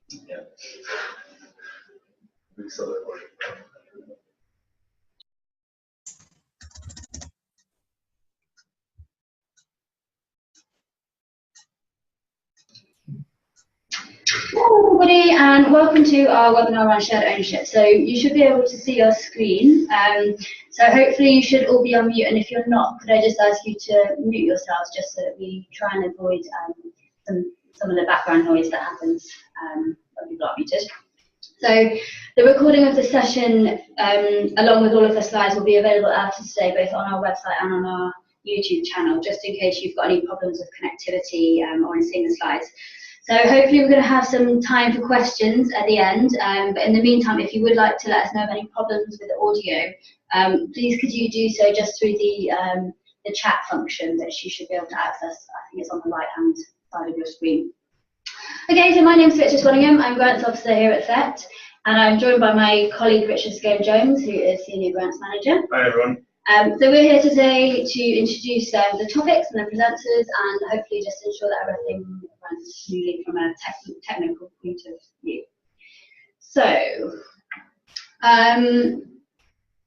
Yeah. We saw that one. Hello everybody and welcome to our webinar on shared ownership. So you should be able to see your screen. So hopefully you should all be on mute, and if you're not, could I just ask you to mute yourselves just so that we try and avoid some of the background noise that happens when people are muted. So the recording of the session along with all of the slides will be available after today both on our website and on our YouTube channel, just in case you've got any problems with connectivity or in seeing the slides. So hopefully we're going to have some time for questions at the end, but in the meantime, if you would like to let us know of any problems with the audio, please could you do so just through the chat function that you should be able to access. I think it's on the right hand side of your screen. Okay, so my name is Richard Swanningham. I'm Grants Officer here at THET, and I'm joined by my colleague Richard Scone-Jones, who is Senior Grants Manager. Hi everyone. So we're here today to introduce the topics and the presenters, and hopefully just ensure that everything runs smoothly from a technical point of view. So,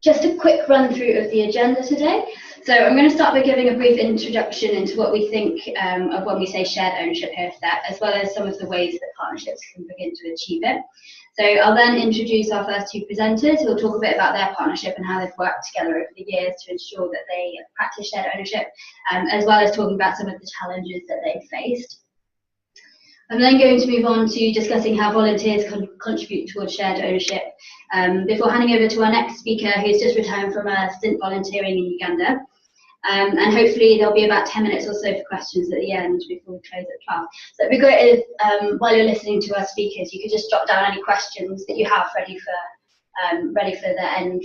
just a quick run through of the agenda today. So I'm going to start by giving a brief introduction into what we think of when we say shared ownership here at THET, as well as some of the ways that partnerships can begin to achieve it. So I'll then introduce our first two presenters who will talk a bit about their partnership and how they've worked together over the years to ensure that they practice shared ownership, as well as talking about some of the challenges that they've faced. I'm then going to move on to discussing how volunteers contribute towards shared ownership, before handing over to our next speaker, who's just returned from a stint volunteering in Uganda. And hopefully there'll be about 10 minutes or so for questions at the end before we close at 12. So it'd be great if, while you're listening to our speakers, you could just jot down any questions that you have ready for the end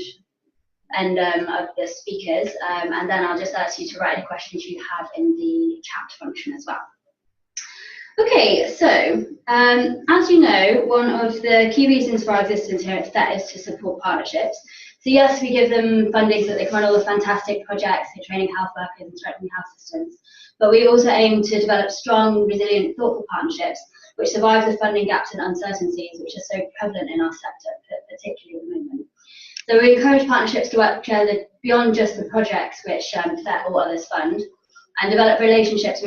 of the speakers, and then I'll just ask you to write any questions you have in the chat function as well. Okay, so as you know, one of the key reasons for our existence here at THET is to support partnerships. So yes, we give them funding so that they can run all the fantastic projects for training health workers and strengthening health systems. But we also aim to develop strong, resilient, thoughtful partnerships which survive the funding gaps and uncertainties which are so prevalent in our sector, particularly at the moment. So we encourage partnerships to work together beyond just the projects which THET or others fund, and develop relationships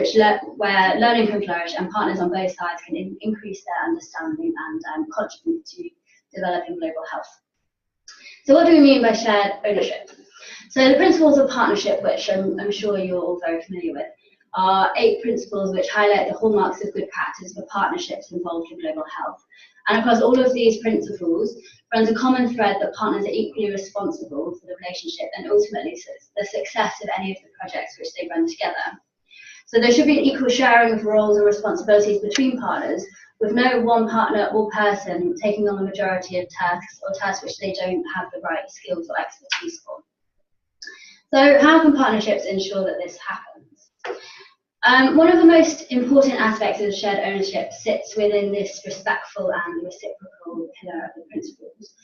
where learning can flourish and partners on both sides can increase their understanding and contribute to developing global health. So what do we mean by shared ownership? So the principles of partnership, which I'm sure you're all very familiar with, are 8 principles which highlight the hallmarks of good practice for partnerships involved in global health. And across all of these principles runs a common thread that partners are equally responsible for the relationship and ultimately the success of any of the projects which they run together. So there should be an equal sharing of roles and responsibilities between partners, with no one partner or person taking on the majority of tasks or tasks which they don't have the right skills or expertise for. So how can partnerships ensure that this happens? One of the most important aspects of shared ownership sits within this respectful and reciprocal pillar of the principles.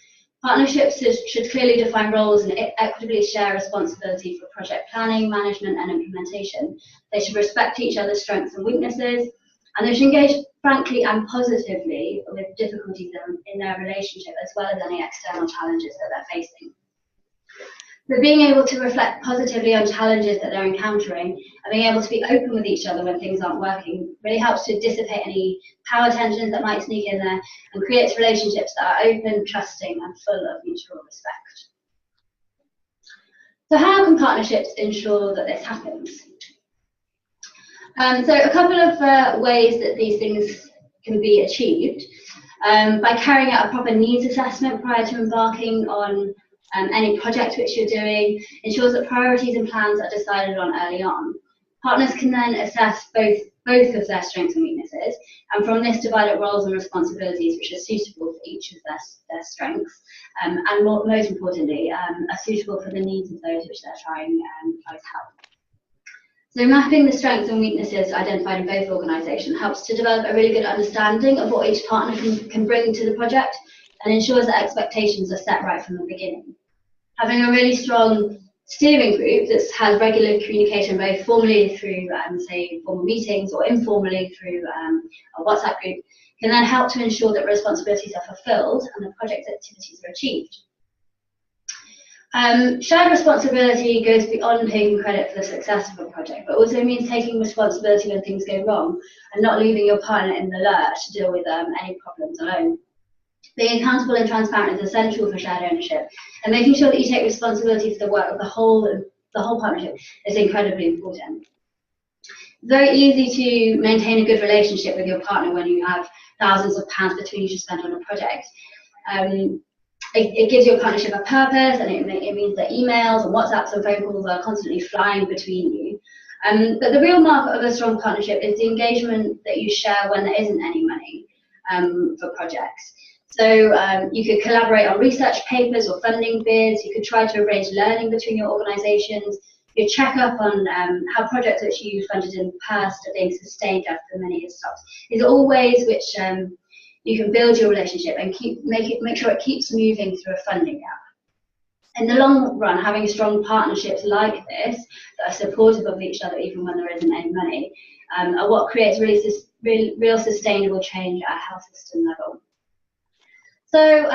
Partnerships should clearly define roles and equitably share responsibility for project planning, management and implementation. They should respect each other's strengths and weaknesses, and they should engage frankly and positively with difficulties in their relationship, as well as any external challenges that they're facing. So being able to reflect positively on challenges that they're encountering and being able to be open with each other when things aren't working really helps to dissipate any power tensions that might sneak in there and creates relationships that are open, trusting and full of mutual respect. So how can partnerships ensure that this happens? So a couple of ways that these things can be achieved. By carrying out a proper needs assessment prior to embarking on any project which you're doing, ensures that priorities and plans are decided on early on. Partners can then assess both of their strengths and weaknesses, and from this develop roles and responsibilities which are suitable for each of their strengths, and most importantly, are suitable for the needs of those which they're trying to help. So mapping the strengths and weaknesses identified in both organisations helps to develop a really good understanding of what each partner can bring to the project, and ensures that expectations are set right from the beginning. Having a really strong steering group that has regular communication, both formally through, say, formal meetings or informally through a WhatsApp group, can then help to ensure that responsibilities are fulfilled and the project activities are achieved. Shared responsibility goes beyond taking credit for the success of a project, but also means taking responsibility when things go wrong and not leaving your partner in the lurch to deal with any problems alone. Being accountable and transparent is essential for shared ownership, and making sure that you take responsibility for the work of the whole partnership is incredibly important. It's very easy to maintain a good relationship with your partner when you have thousands of pounds between you to spend on a project. It gives your partnership a purpose, and it means that emails and WhatsApps and phone calls are constantly flying between you. But the real mark of a strong partnership is the engagement that you share when there isn't any money for projects. So you could collaborate on research papers or funding bids. You could try to arrange learning between your organisations. You could check up on how projects which you funded in the past are being sustained after many years stops. These are all ways which you can build your relationship and make sure it keeps moving through a funding gap. In the long run, having strong partnerships like this that are supportive of each other even when there isn't any money are what creates real sustainable change at a health system level. So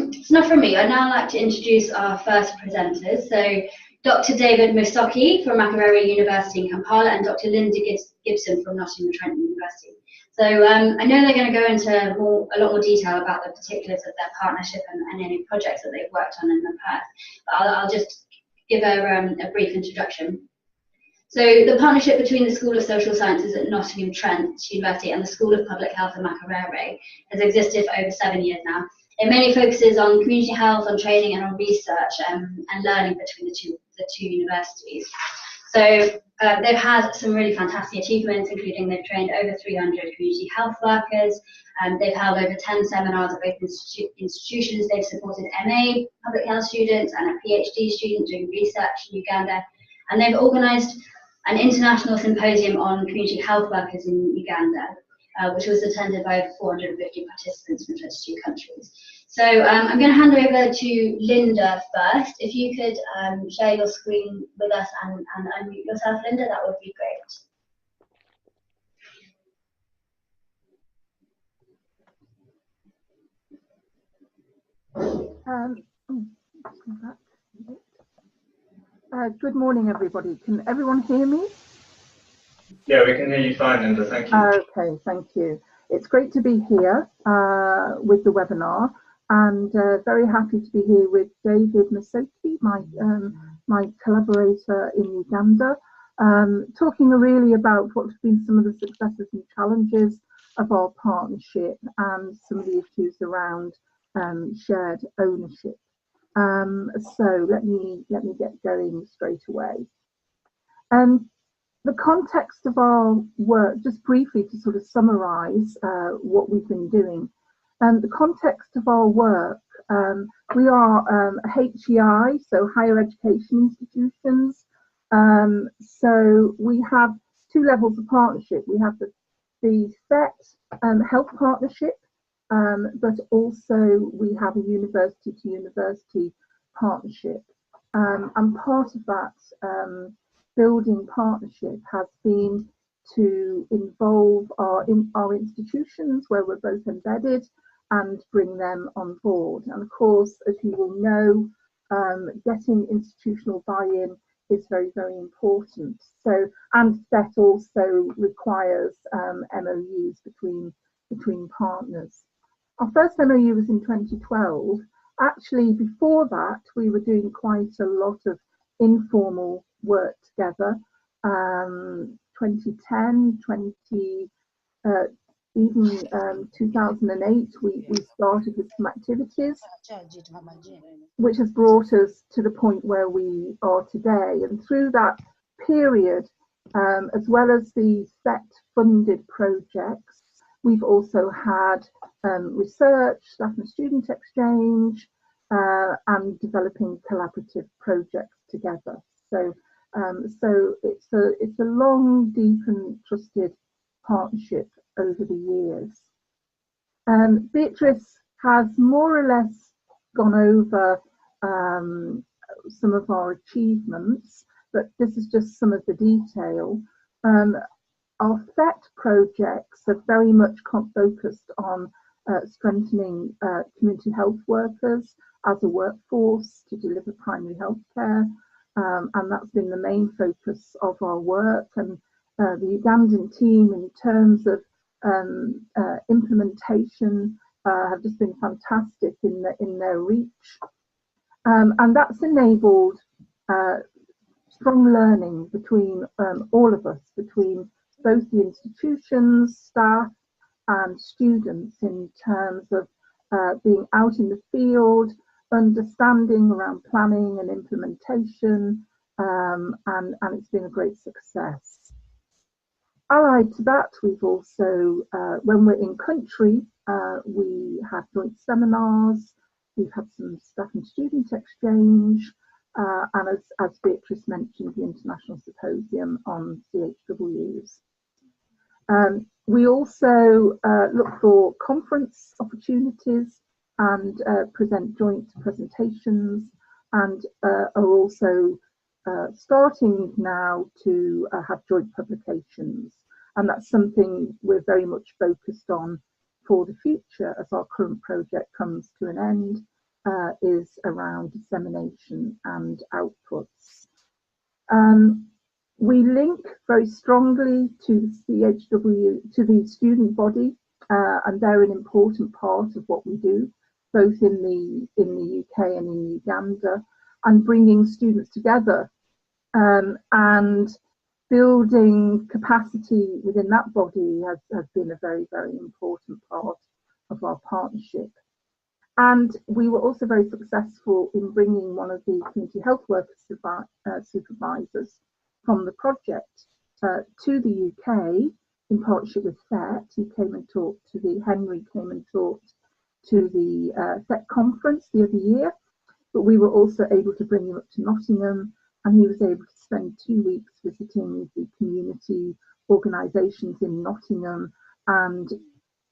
it's enough from me. I'd now like to introduce our first presenters. So Dr. David Musoki from Makerere University in Kampala and Dr. Linda Gibson from Nottingham Trent University. So I know they're going to go into a lot more detail about the particulars of their partnership and any projects that they've worked on in the past, but I'll just give a brief introduction. So the partnership between the School of Social Sciences at Nottingham Trent University and the School of Public Health at Makerere has existed for over 7 years now. It mainly focuses on community health, on training and on research and learning between the two universities. So they've had some really fantastic achievements, including they've trained over 300 community health workers, they've held over 10 seminars at both institutions, they've supported MA public health students and a PhD student doing research in Uganda, and they've organised an international symposium on community health workers in Uganda, which was attended by over 450 participants from 22 countries. So I'm going to hand over to Linda first. If you could share your screen with us and unmute yourself, Linda, that would be great. Good morning, everybody. Can everyone hear me? Yeah, we can hear you fine, Linda. Thank you. Okay, thank you. It's great to be here with the webinar, and very happy to be here with David Musoki, my collaborator in Uganda, talking really about what have been some of the successes and challenges of our partnership and some of the issues around shared ownership. So let me get going straight away. The context of our work, just briefly to sort of summarise what we've been doing. The context of our work, we are a HEI, so higher education institutions. So we have two levels of partnership. We have the THET health partnership, but also we have a university to university partnership. And part of that building partnership has been to involve our institutions where we're both embedded and bring them on board. And of course, as you will know, getting institutional buy-in is very, very important. So, and that also requires MOUs between partners. Our first MOU was in 2012. Actually, before that, we were doing quite a lot of informal work together. 2010, even 2008, we started with some activities, which has brought us to the point where we are today. And through that period, as well as the THET funded projects, we've also had research, staff and student exchange, and developing collaborative projects together. So, so it's a long, deep and trusted partnership over the years. Beatrice has more or less gone over some of our achievements, but this is just some of the detail. Our THET projects are very much focused on strengthening community health workers as a workforce to deliver primary health care, and that's been the main focus of our work. And the Ugandan team, in terms of implementation, have just been fantastic in their reach, and that's enabled strong learning between all of us, between both the institutions, staff and students, in terms of being out in the field, understanding around planning and implementation, and it's been a great success. Allied to that, we've also, when we're in country, we have joint seminars, we've had some staff and student exchange, and as Beatrice mentioned, the International Symposium on CHWs. We also look for conference opportunities and present joint presentations, and are also starting now to have joint publications. And that's something we're very much focused on for the future as our current project comes to an end, is around dissemination and outputs. We link very strongly to the CHW, to the student body, and they're an important part of what we do, both in the UK and in Uganda, and bringing students together and building capacity within that body has been a very, very important part of our partnership. And we were also very successful in bringing one of the community health worker supervisors from the project to the UK in partnership with THET. He came and talked to Henry came and talked to the THET conference the other year, but we were also able to bring him up to Nottingham, and he was able to spend 2 weeks visiting the community organisations in Nottingham, and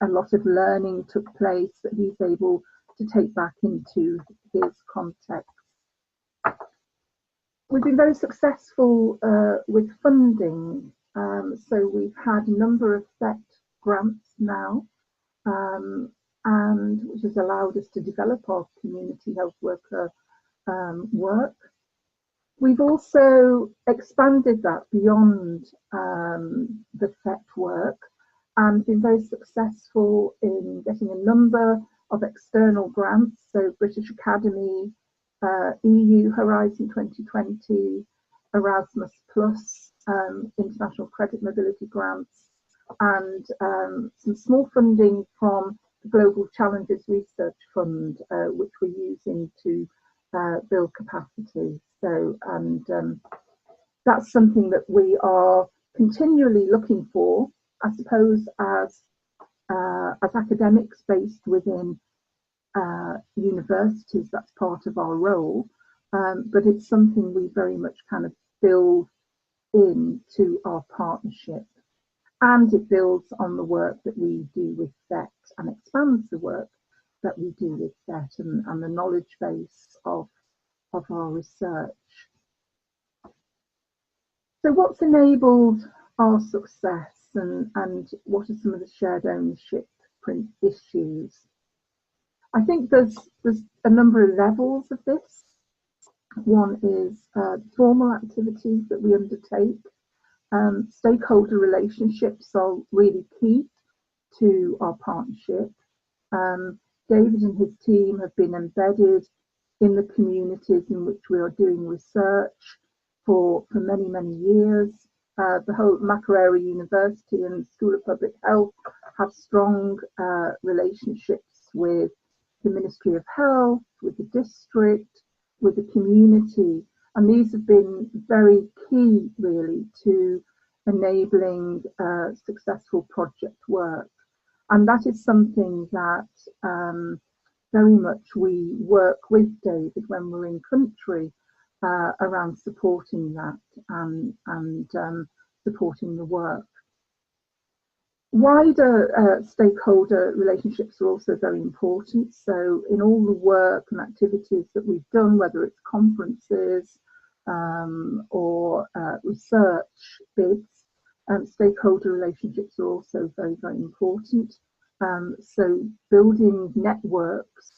a lot of learning took place that he's able to take back into his context. We've been very successful with funding, so we've had a number of THET grants now, and which has allowed us to develop our community health worker work. We've also expanded that beyond the THET work and been very successful in getting a number of external grants, so British Academy, EU Horizon 2020, Erasmus Plus, International Credit Mobility grants, and some small funding from the Global Challenges Research Fund, which we're using to build capacity. So, and that's something that we are continually looking for, I suppose, as academics based within universities. That's part of our role, but it's something we very much kind of build into our partnership, and it builds on the work that we do with THET and expands the work that we do with THET and the knowledge base of our research. So what's enabled our success, and what are some of the shared ownership issues? I think there's a number of levels of this. One is formal activities that we undertake. Stakeholder relationships are really key to our partnership. David and his team have been embedded in the communities in which we are doing research for many, many years. The whole Makerere University and School of Public Health have strong relationships with the Ministry of Health, with the district, with the community, and these have been very key really to enabling successful project work. And that is something that very much we work with David when we're in country around supporting that and supporting the work. Wider stakeholder relationships are also very important. So in all the work and activities that we've done, whether it's conferences or research bids, stakeholder relationships are also very, very important. So building networks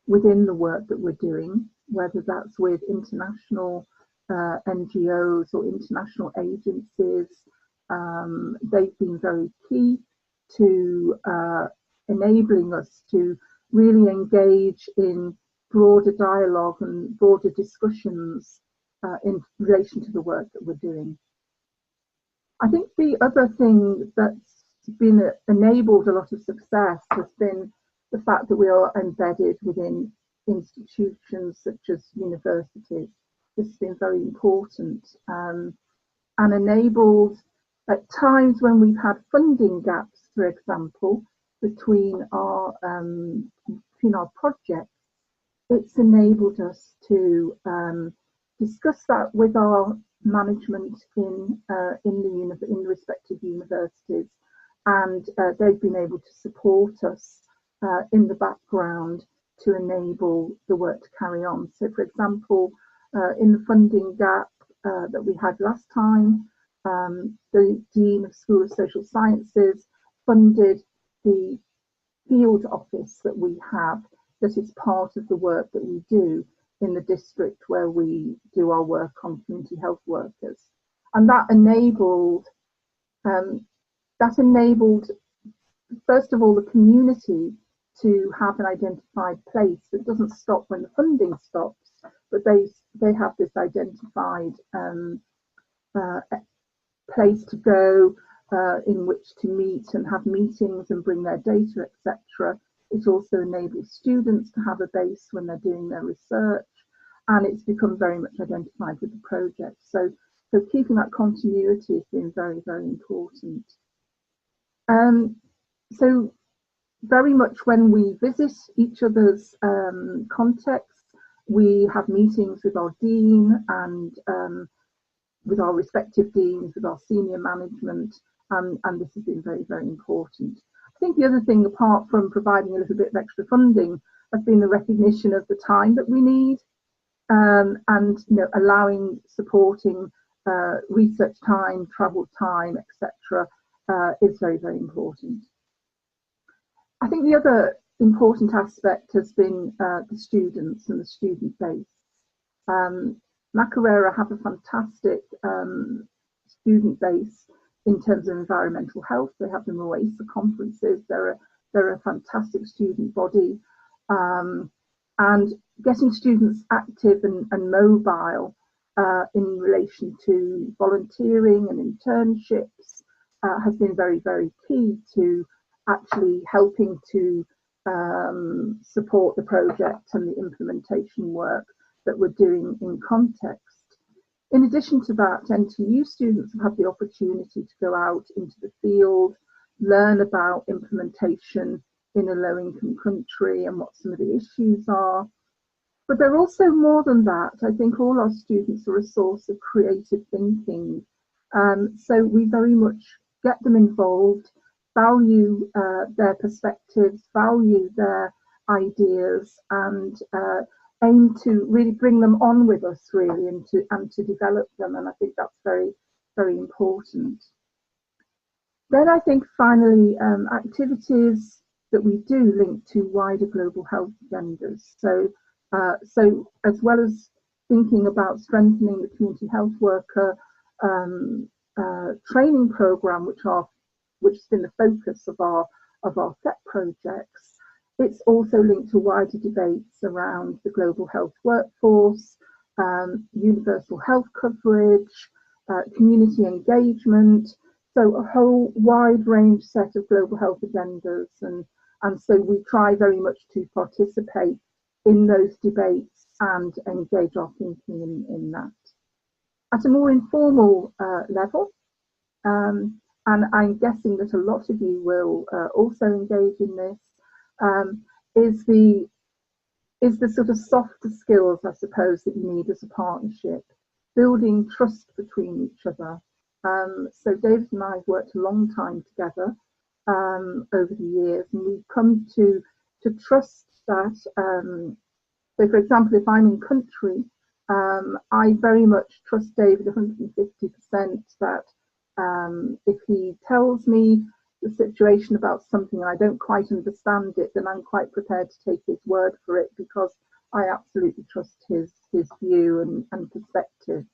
within the work that we're doing, whether that's with international NGOs or international agencies, they've been very key to enabling us to really engage in broader dialogue and broader discussions in relation to the work that we're doing. I think the other thing that's been enabled a lot of success has been the fact that we are embedded within institutions such as universities. This has been very important and enabled at times when we've had funding gaps, for example, between our projects. It's enabled us to discuss that with our management in the respective universities, and they've been able to support us in the background to enable the work to carry on. So, for example, in the funding gap that we had last time, the Dean of School of Social Sciences funded the field office that we have, that is part of the work that we do in the district where we do our work on community health workers. And that enabled first of all, the community to have an identified place that doesn't stop when the funding stops, but they have this identified place to go in which to meet and have meetings and bring their data, etc. It also enables students to have a base when they're doing their research, and it's become very much identified with the project. So keeping that continuity has been very, very important. So very much when we visit each other's contexts, we have meetings with our dean and with our respective deans, with our senior management, and this has been very, very important. I think the other thing, apart from providing a little bit of extra funding, has been the recognition of the time that we need, and supporting research time, travel time, etc. Is very, very important. I think the other important aspect has been the students and the student base. Makerere have a fantastic student base in terms of environmental health. They have the Moesa conferences. They're a fantastic student body, and getting students active and mobile in relation to volunteering and internships has been very, very key to actually helping to support the project and the implementation work that we're doing in context. In addition to that, NTU students have had the opportunity to go out into the field, learn about implementation in a low-income country and what some of the issues are. But they're also more than that. I think all our students are a source of creative thinking. So we very much get them involved, value their perspectives, value their ideas, and aim to really bring them on with us, really, and to develop them. And I think that's very, very important. Then I think finally, activities that we do link to wider global health agendas. So as well as thinking about strengthening the community health worker training program, which has been the focus of our THET projects, it's also linked to wider debates around the global health workforce, universal health coverage, community engagement. So a whole wide range set of global health agendas, and so we try very much to participate in those debates and engage our thinking in that. At a more informal level, and I'm guessing that a lot of you will also engage in this, is the sort of softer skills, I suppose, that you need as a partnership, building trust between each other, So David and I have worked a long time together over the years, and we've come to trust that. So, for example, if I'm in country, I very much trust David 150% that if he tells me the situation about something and I don't quite understand it, then I'm quite prepared to take his word for it, because I absolutely trust his view and perspective.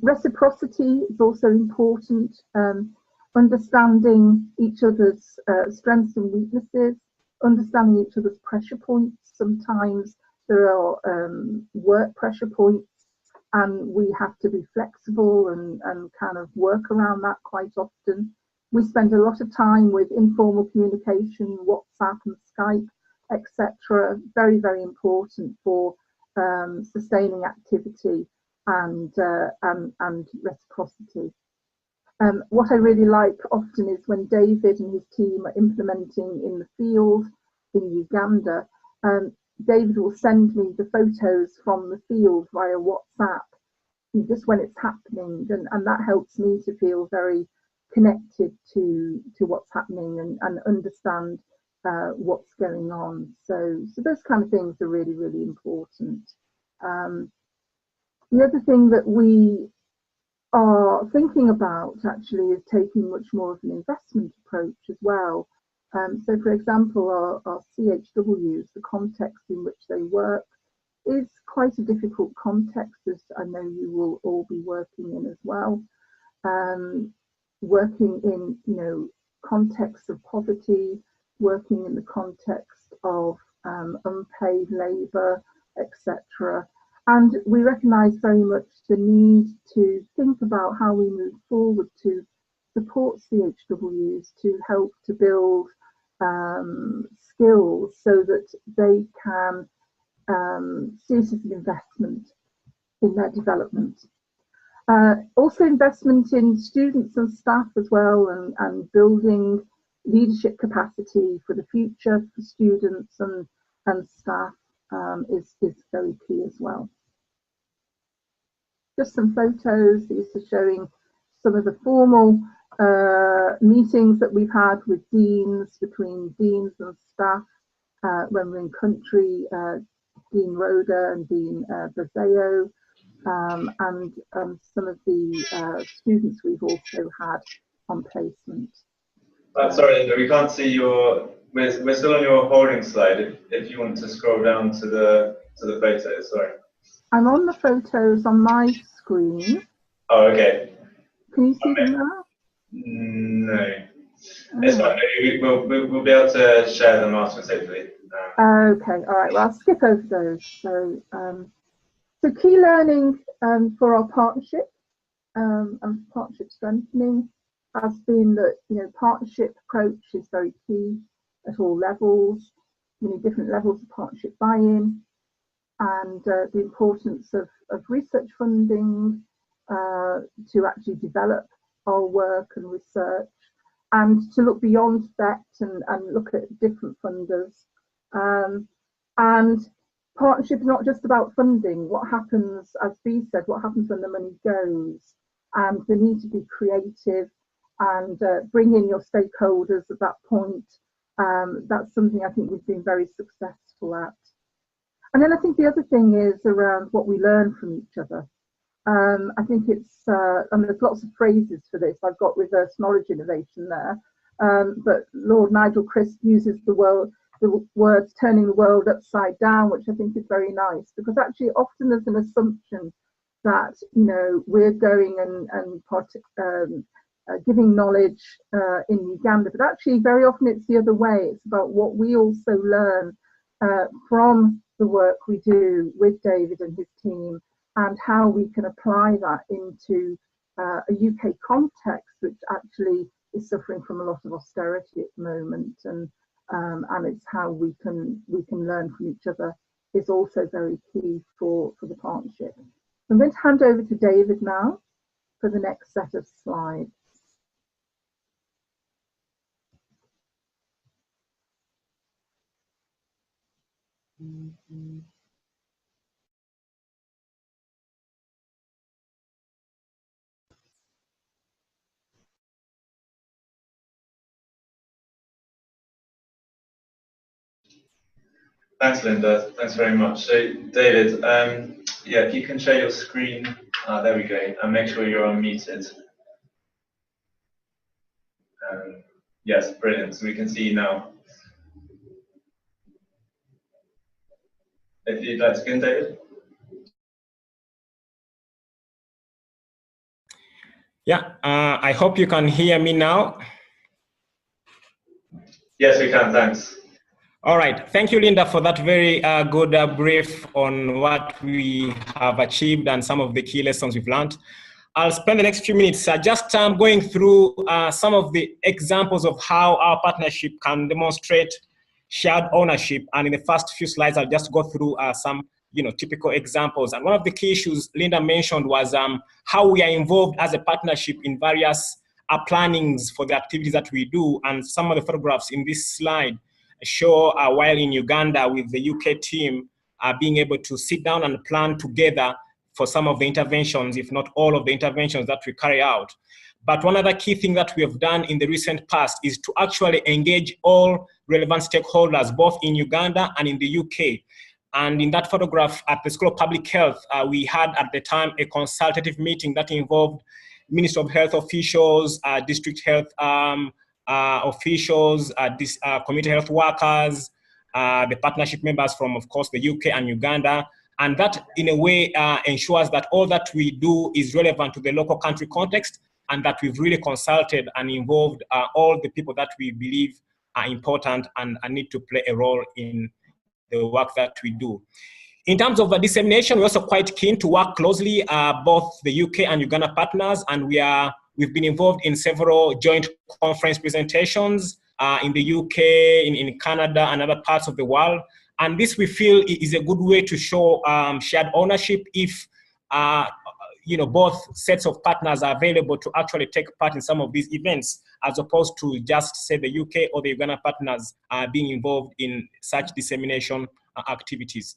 Reciprocity is also important. Understanding each other's strengths and weaknesses, understanding each other's pressure points. Sometimes there are work pressure points, and we have to be flexible and kind of work around that quite often. We spend a lot of time with informal communication, WhatsApp and Skype, etc. Very, very important for sustaining activity and reciprocity. What I really like often is when David and his team are implementing in the field in Uganda, David will send me the photos from the field via WhatsApp, just when it's happening, and that helps me to feel very connected to what's happening and understand what's going on. So those kind of things are really, really important. The other thing that we are thinking about actually is taking much more of an investment approach as well. So, for example, our CHWs, the context in which they work, is quite a difficult context, as I know you will all be working in as well. Working in, contexts of poverty, working in the context of unpaid labour, etc. And we recognise very much the need to think about how we move forward to support CHWs, to help to build skills so that they can see it as an investment in their development. Also investment in students and staff as well, and building leadership capacity for the future for students and staff is very key as well. Just some photos. These are showing some of the formal meetings that we've had with deans, between deans and staff when we're in country, Dean Rhoda and Dean Bazeo, and some of the students we've also had on placement. Sorry, Linda, we can't see your. We're still on your holding slide. If you want to scroll down to the photos, sorry. I'm on the photos on my screen. Oh, okay. Can you see them now? No. It's fine. We'll be able to share them afterwards, hopefully. Okay, all right. Well, I'll skip over those. So, so key learning for our partnership and partnership strengthening has been that partnership approach is very key at all levels. Different levels of partnership buy-in, and the importance of research funding to actually develop our work and research, and to look beyond THET and look at different funders. And partnership is not just about funding. What happens, as Bea said, what happens when the money goes? And the need to be creative and bring in your stakeholders at that point. That's something I think we've been very successful at. And then I think the other thing is around what we learn from each other. I think it's, and there's lots of phrases for this. I've got reverse knowledge innovation there. But Lord Nigel Crisp uses the words turning the world upside down, which I think is very nice, because actually often there's an assumption that we're going and giving knowledge in Uganda, but actually very often it's the other way. It's about what we also learn from the work we do with David and his team, and how we can apply that into a UK context which actually is suffering from a lot of austerity at the moment, and it's how we can learn from each other is also very key for the partnership. I'm going to hand over to David now for the next set of slides. Thanks, Linda. Thanks very much. So, David, yeah, if you can share your screen. There we go. And make sure you're unmuted. Yes, brilliant. So we can see you now. If you'd like to begin, David. Yeah, I hope you can hear me now. Yes, we can. Thanks. All right. Thank you, Linda, for that very good brief on what we have achieved and some of the key lessons we've learned. I'll spend the next few minutes just going through some of the examples of how our partnership can demonstrate shared ownership. And in the first few slides, I'll just go through some typical examples. And one of the key issues Linda mentioned was how we are involved as a partnership in various plannings for the activities that we do. And some of the photographs in this slide show while in Uganda with the UK team being able to sit down and plan together for some of the interventions, if not all of the interventions that we carry out. But one other key thing that we have done in the recent past is to actually engage all relevant stakeholders, both in Uganda and in the UK. And in that photograph at the School of Public Health, we had at the time a consultative meeting that involved Ministry of Health officials, district health officials, community health workers, the partnership members from, of course, the UK and Uganda. And that, in a way, ensures that all that we do is relevant to the local country context, and that we've really consulted and involved all the people that we believe are important and need to play a role in the work that we do. In terms of the dissemination, we're also quite keen to work closely, both the UK and Uganda partners, and we've been involved in several joint conference presentations in the UK, in Canada, and other parts of the world. And this, we feel, is a good way to show shared ownership if both sets of partners are available to actually take part in some of these events, as opposed to just, say, the UK or the Uganda partners being involved in such dissemination activities.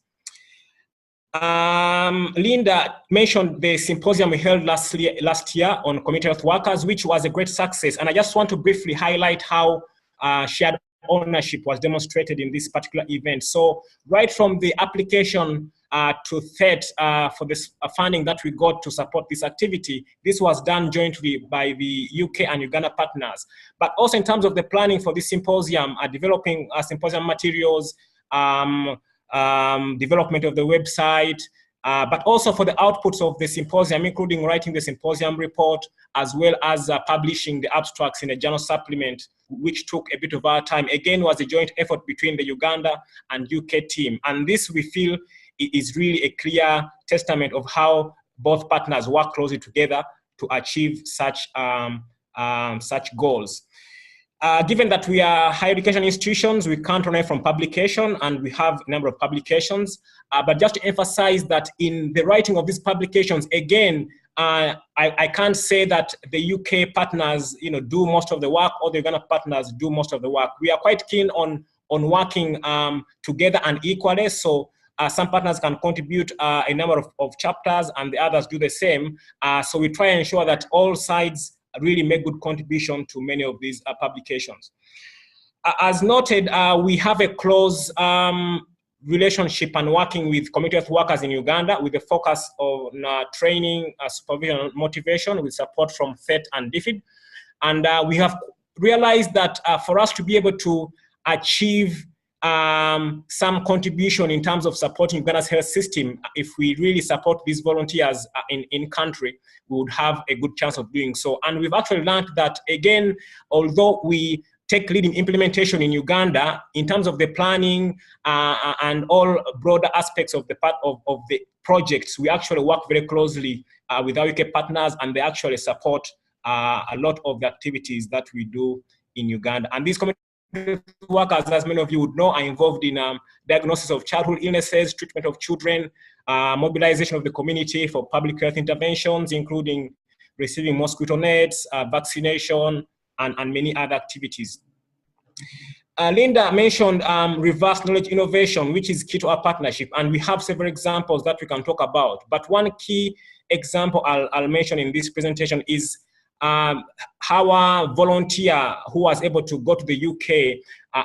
Linda mentioned the symposium we held last year on community health workers, which was a great success. And I just want to briefly highlight how shared ownership was demonstrated in this particular event. So right from the application to THET for this funding that we got to support this activity, this was done jointly by the UK and Uganda partners. But also in terms of the planning for this symposium, developing symposium materials, development of the website, but also for the outputs of the symposium, including writing the symposium report, as well as publishing the abstracts in a journal supplement, which took a bit of our time. Again, was a joint effort between the Uganda and UK team. And this, we feel, is really a clear testament of how both partners work closely together to achieve such goals. Given that we are higher education institutions, we can't run away from publication, and we have a number of publications. But just to emphasize that in the writing of these publications, again, I can't say that the UK partners, do most of the work, or the Uganda partners do most of the work. We are quite keen on working together and equally. So some partners can contribute a number of chapters, and the others do the same. So we try and ensure that all sides really make good contribution to many of these publications. As noted, we have a close relationship and working with community health workers in Uganda with a focus on training, supervision, and motivation with support from THET and DFID. And we have realized that for us to be able to achieve some contribution in terms of supporting Uganda's health system, if we really support these volunteers in country, we would have a good chance of doing so. And we've actually learned that, again, although we take lead in implementation in Uganda, in terms of the planning and all broader aspects of the part of the projects, we actually work very closely with our UK partners, and they actually support a lot of the activities that we do in Uganda. And these community workers, as many of you would know, are involved in diagnosis of childhood illnesses, treatment of children, mobilization of the community for public health interventions, including receiving mosquito nets, vaccination, and many other activities. Linda mentioned reverse knowledge innovation, which is key to our partnership, and we have several examples that we can talk about. But one key example I'll mention in this presentation is our volunteer who was able to go to the UK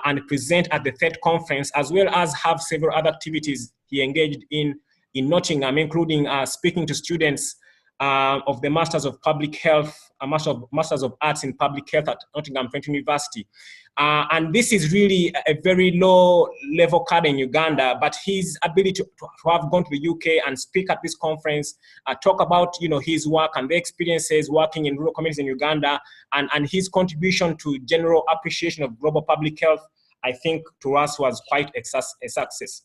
and present at the THET conference, as well as have several other activities he engaged in Nottingham, including speaking to students of the Masters of Public Health, Masters of Arts in Public Health at Nottingham Trent University. And this is really a very low level cadre in Uganda, but his ability to have gone to the UK and speak at this conference, talk about his work and the experiences working in rural communities in Uganda, and his contribution to general appreciation of global public health, I think to us was quite a success.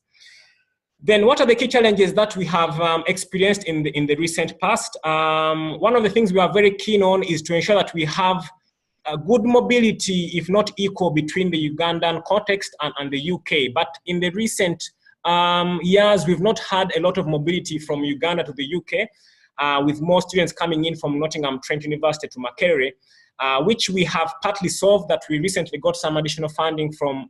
Then what are the key challenges that we have experienced in the recent past? One of the things we are very keen on is to ensure that we have a good mobility, if not equal, between the Ugandan context and the UK. But in the recent years, we've not had a lot of mobility from Uganda to the UK, with more students coming in from Nottingham Trent University to Makerere, which we have partly solved, that we recently got some additional funding from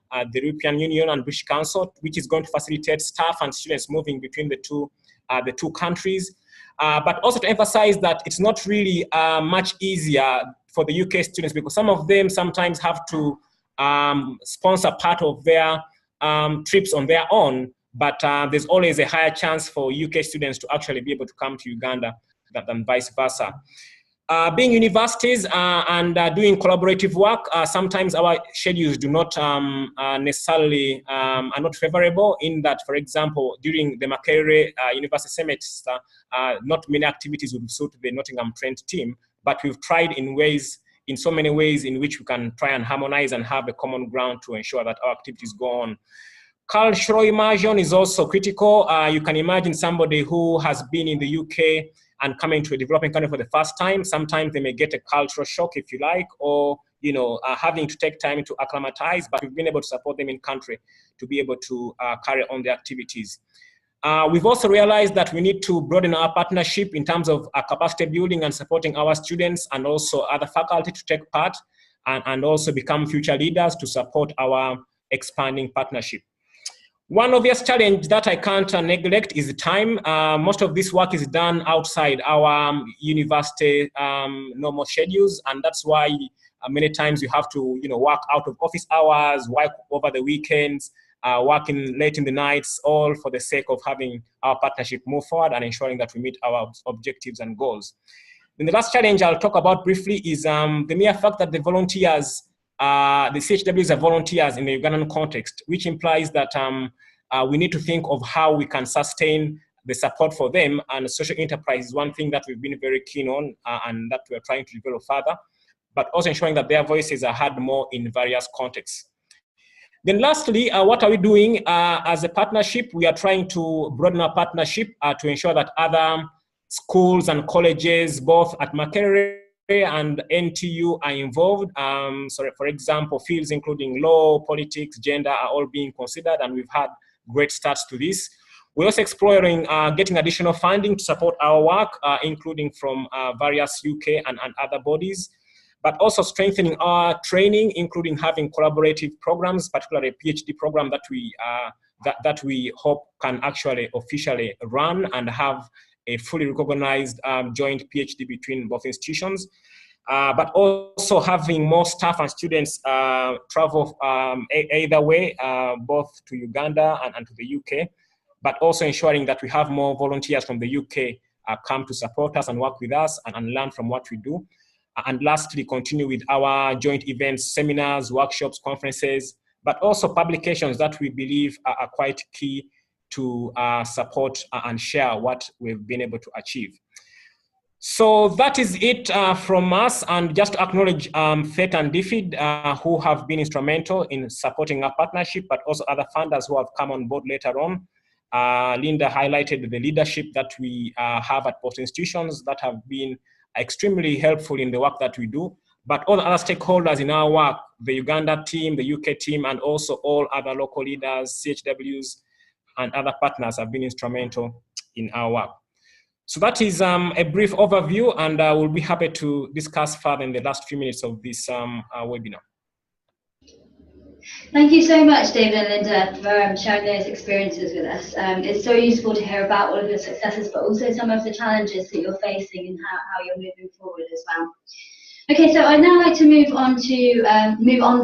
the European Union and British Council, which is going to facilitate staff and students moving between the two countries. But also to emphasize that it's not really much easier for the UK students, because some of them sometimes have to sponsor part of their trips on their own, but there's always a higher chance for UK students to actually be able to come to Uganda than vice versa. Being universities and doing collaborative work, sometimes our schedules do not necessarily are not favorable, in that, for example, during the Makerere University semester, not many activities would suit the Nottingham Trent team, but we've tried in so many ways in which we can try and harmonize and have a common ground to ensure that our activities go on. Cultural immersion is also critical. You can imagine somebody who has been in the UK and coming to a developing country for the first time. Sometimes they may get a cultural shock, if you like, or having to take time to acclimatize, but we've been able to support them in country to be able to carry on the activities. We've also realized that we need to broaden our partnership in terms of capacity building and supporting our students and also other faculty to take part and also become future leaders to support our expanding partnership. One obvious challenge that I can't neglect is the time. Most of this work is done outside our university normal schedules, and that's why many times you have to work out of office hours, work over the weekends, working late in the nights, all for the sake of having our partnership move forward and ensuring that we meet our objectives and goals. And the last challenge I'll talk about briefly is the mere fact that the volunteers, the CHWs are volunteers in the Ugandan context, which implies that we need to think of how we can sustain the support for them, and social enterprise is one thing that we've been very keen on and that we're trying to develop further, but also ensuring that their voices are heard more in various contexts. Then lastly, what are we doing as a partnership? We are trying to broaden our partnership to ensure that other schools and colleges, both at Makerere and NTU, are involved. So for example, fields including law, politics, gender are all being considered, and we've had great starts to this. We're also exploring getting additional funding to support our work, including from various UK and other bodies, but also strengthening our training, including having collaborative programs, particularly a PhD program that we hope can actually officially run and have a fully recognized joint PhD between both institutions. But also having more staff and students travel either way, both to Uganda and to the UK, but also ensuring that we have more volunteers from the UK come to support us and work with us and learn from what we do. And lastly, continue with our joint events, seminars, workshops, conferences, but also publications that we believe are quite key to support and share what we've been able to achieve. So that is it from us, and just to acknowledge THET and DFID who have been instrumental in supporting our partnership, but also other funders who have come on board later on. Linda highlighted the leadership that we have at both institutions that have been extremely helpful in the work that we do, but all the other stakeholders in our work, the Uganda team, the UK team, and also all other local leaders, CHWs, and other partners have been instrumental in our work. So that is a brief overview, and we'll be happy to discuss further in the last few minutes of this webinar. Thank you so much, David and Linda, for sharing those experiences with us. It's so useful to hear about all of your successes, but also some of the challenges that you're facing and how you're moving forward as well. Okay, so I'd now like to move on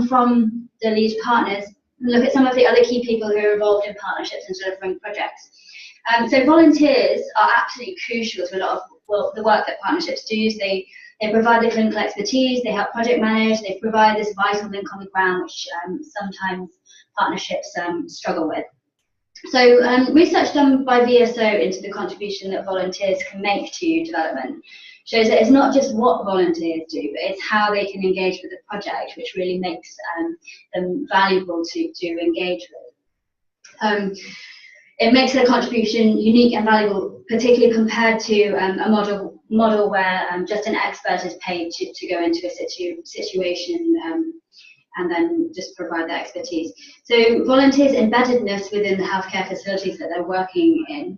from the lead partners and look at some of the other key people who are involved in partnerships and delivering projects. So volunteers are absolutely crucial to a lot of the work that partnerships do. They provide the clinical expertise, they help project manage, they provide this vital link on the ground, which sometimes partnerships struggle with. So research done by VSO into the contribution that volunteers can make to development shows that it's not just what volunteers do, but it's how they can engage with the project, which really makes them valuable to engage with. It makes their contribution unique and valuable, particularly compared to a model where just an expert is paid to go into a situation and then just provide that expertise. So volunteers' embeddedness within the healthcare facilities that they're working in,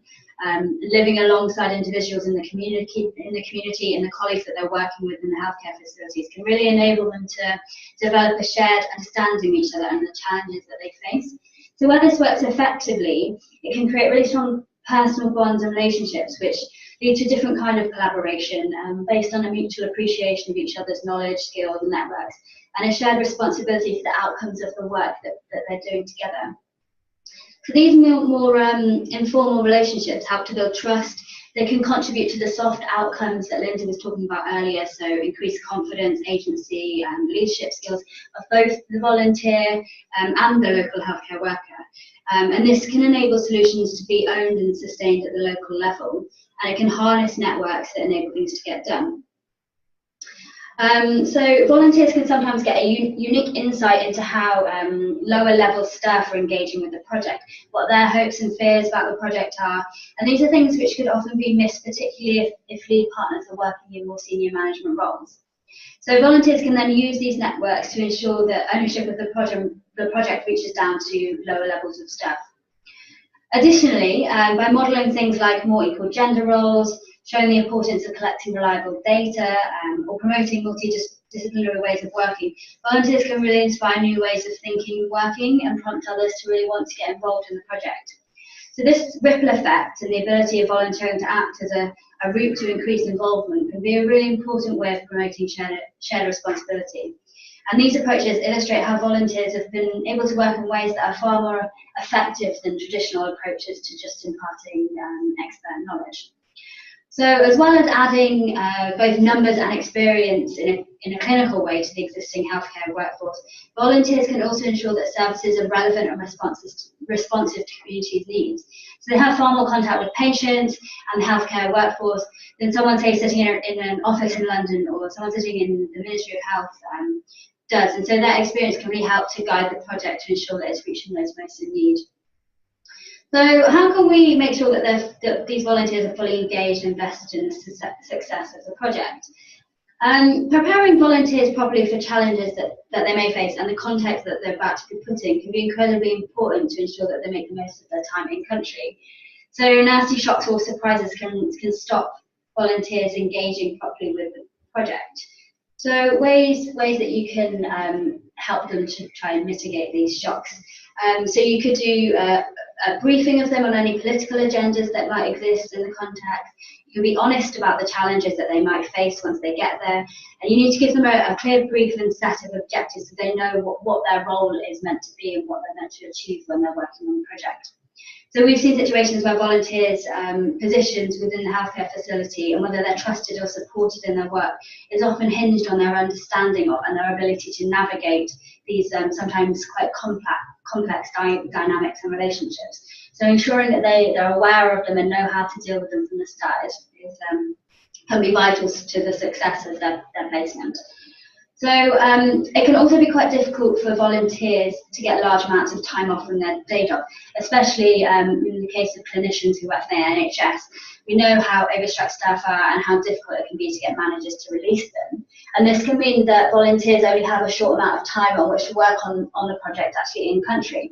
living alongside individuals in the community and the colleagues that they're working with in the healthcare facilities can really enable them to develop a shared understanding of each other and the challenges that they face. So where this works effectively, it can create really strong personal bonds and relationships, which lead to different kind of collaboration based on a mutual appreciation of each other's knowledge, skills, and networks, and a shared responsibility for the outcomes of the work that they're doing together. So these more informal relationships help to build trust. They can contribute to the soft outcomes that Linda was talking about earlier, so increased confidence, agency, and leadership skills of both the volunteer and the local healthcare worker. And this can enable solutions to be owned and sustained at the local level, and it can harness networks that enable things to get done. So volunteers can sometimes get a unique insight into how lower level staff are engaging with the project, what their hopes and fears about the project are, and these are things which could often be missed, particularly if lead partners are working in more senior management roles. So volunteers can then use these networks to ensure that ownership of the project reaches down to lower levels of staff. Additionally, by modelling things like more equal gender roles, showing the importance of collecting reliable data, or promoting multidisciplinary ways of working, volunteers can really inspire new ways of thinking and working and prompt others to really want to get involved in the project. So this ripple effect and the ability of volunteering to act as a route to increased involvement can be a really important way of promoting shared responsibility. And these approaches illustrate how volunteers have been able to work in ways that are far more effective than traditional approaches to just imparting expert knowledge. So as well as adding both numbers and experience in a clinical way to the existing healthcare workforce, volunteers can also ensure that services are relevant and responsive to communities' needs. So they have far more contact with patients and the healthcare workforce than someone, say, sitting in an office in London or someone sitting in the Ministry of Health does. And so that experience can really help to guide the project to ensure that it's reaching those most in need. So how can we make sure that these volunteers are fully engaged and invested in the success of the project? Preparing volunteers properly for challenges that they may face and the context that they're about to be put in can be incredibly important to ensure that they make the most of their time in country. So nasty shocks or surprises can stop volunteers engaging properly with the project. So ways that you can help them to try and mitigate these shocks. So you could do a briefing of them on any political agendas that might exist in the context. You can be honest about the challenges that they might face once they get there. And you need to give them a clear brief and set of objectives so they know what their role is meant to be and what they're meant to achieve when they're working on the project. So we've seen situations where volunteers' positions within the healthcare facility and whether they're trusted or supported in their work is often hinged on their understanding of and their ability to navigate these sometimes quite complex dynamics and relationships. So ensuring that they're aware of them and know how to deal with them from the start can be vital to the success of their placement. So it can also be quite difficult for volunteers to get large amounts of time off from their day job, especially in the case of clinicians who work for the NHS. We know how overstrapped staff are and how difficult it can be to get managers to release them. And this can mean that volunteers only have a short amount of time on which to work on the project actually in country.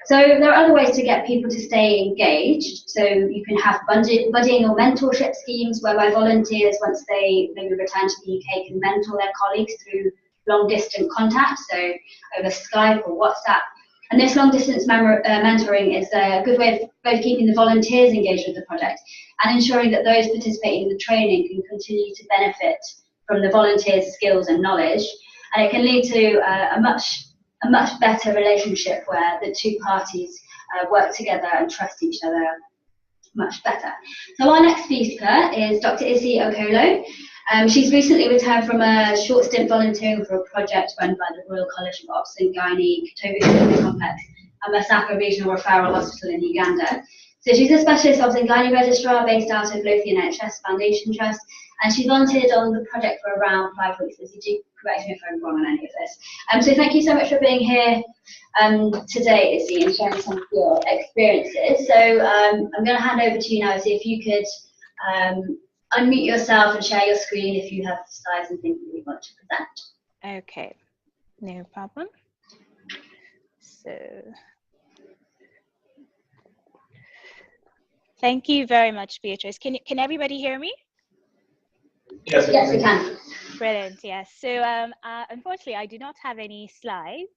So there are other ways to get people to stay engaged. So you can have buddying or mentorship schemes whereby volunteers, once they maybe return to the UK, can mentor their colleagues through long distance contact, so over Skype or WhatsApp. And this long distance mentoring is a good way of both keeping the volunteers engaged with the project and ensuring that those participating in the training can continue to benefit from the volunteers' skills and knowledge. And it can lead to a much better relationship where the two parties work together and trust each other much better. So our next speaker is Dr. Izzy Okolo. She's recently returned from a short stint volunteering for a project run by the Royal College of Obs and Gynae Katowice Complex and Masaka Regional Referral Hospital in Uganda. So she's a specialist Obs and Gynae registrar based out of Lothian NHS Foundation Trust, and she volunteered on the project for around 5 weeks. So do correct me if I'm wrong on any of this. So thank you so much for being here today, Izzy, and sharing some of your experiences. So I'm going to hand over to you now, Izzy, if you could unmute yourself and share your screen if you have slides and things that you want to present. Okay, no problem. So, thank you very much, Beatrice. Can everybody hear me? Yes, we can. Brilliant, yes. So unfortunately, I do not have any slides.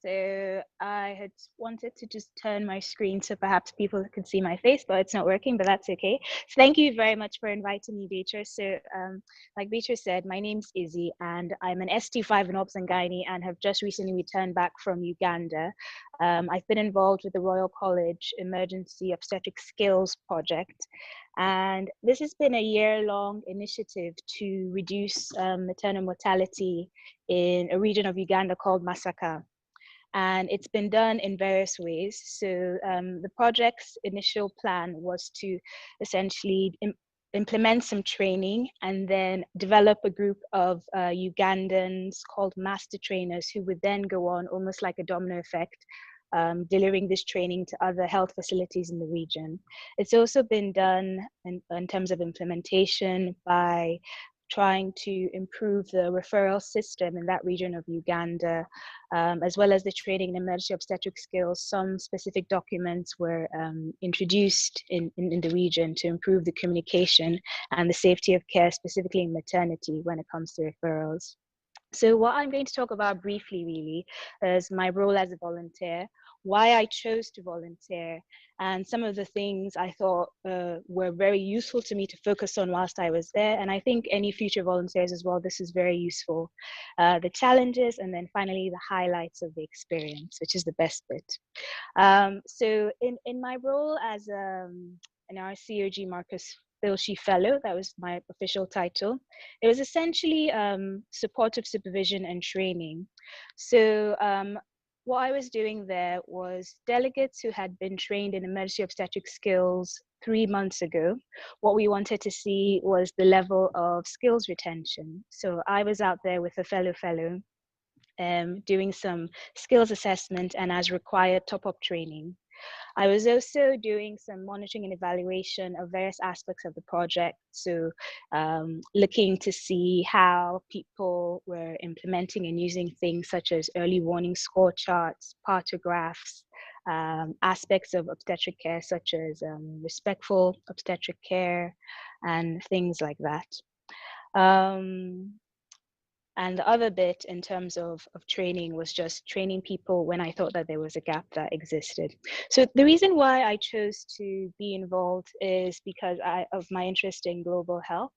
So I had wanted to just turn my screen so perhaps people can see my face, but it's not working, but that's okay. So thank you very much for inviting me, Beatrice. So like Beatrice said, my name's Izzy, and I'm an ST5 in Obs and Gynae and have just recently returned back from Uganda. I've been involved with the Royal College Emergency Obstetric Skills Project. And this has been a year-long initiative to reduce maternal mortality in a region of Uganda called Masaka. And it's been done in various ways. So the project's initial plan was to essentially implement some training and then develop a group of Ugandans called master trainers who would then go on almost like a domino effect, delivering this training to other health facilities in the region. It's also been done in terms of implementation by trying to improve the referral system in that region of Uganda, as well as the training in emergency obstetric skills. Some specific documents were introduced in the region to improve the communication and the safety of care, specifically in maternity when it comes to referrals. So what I'm going to talk about briefly really is my role as a volunteer, why I chose to volunteer, and some of the things I thought were very useful to me to focus on whilst I was there. And I think any future volunteers as well, this is very useful. The challenges, and then finally the highlights of the experience, which is the best bit. So in my role as an RCOG Marcus Filshie Fellow, that was my official title. It was essentially supportive supervision and training. So what I was doing there was delegates who had been trained in emergency obstetric skills 3 months ago. What we wanted to see was the level of skills retention. So I was out there with a fellow doing some skills assessment and as required top-up training. I was also doing some monitoring and evaluation of various aspects of the project. So looking to see how people were implementing and using things such as early warning score charts, partographs, aspects of obstetric care such as respectful obstetric care and things like that. And the other bit in terms of training was just training people when I thought that there was a gap that existed. So the reason why I chose to be involved is because of my interest in global health.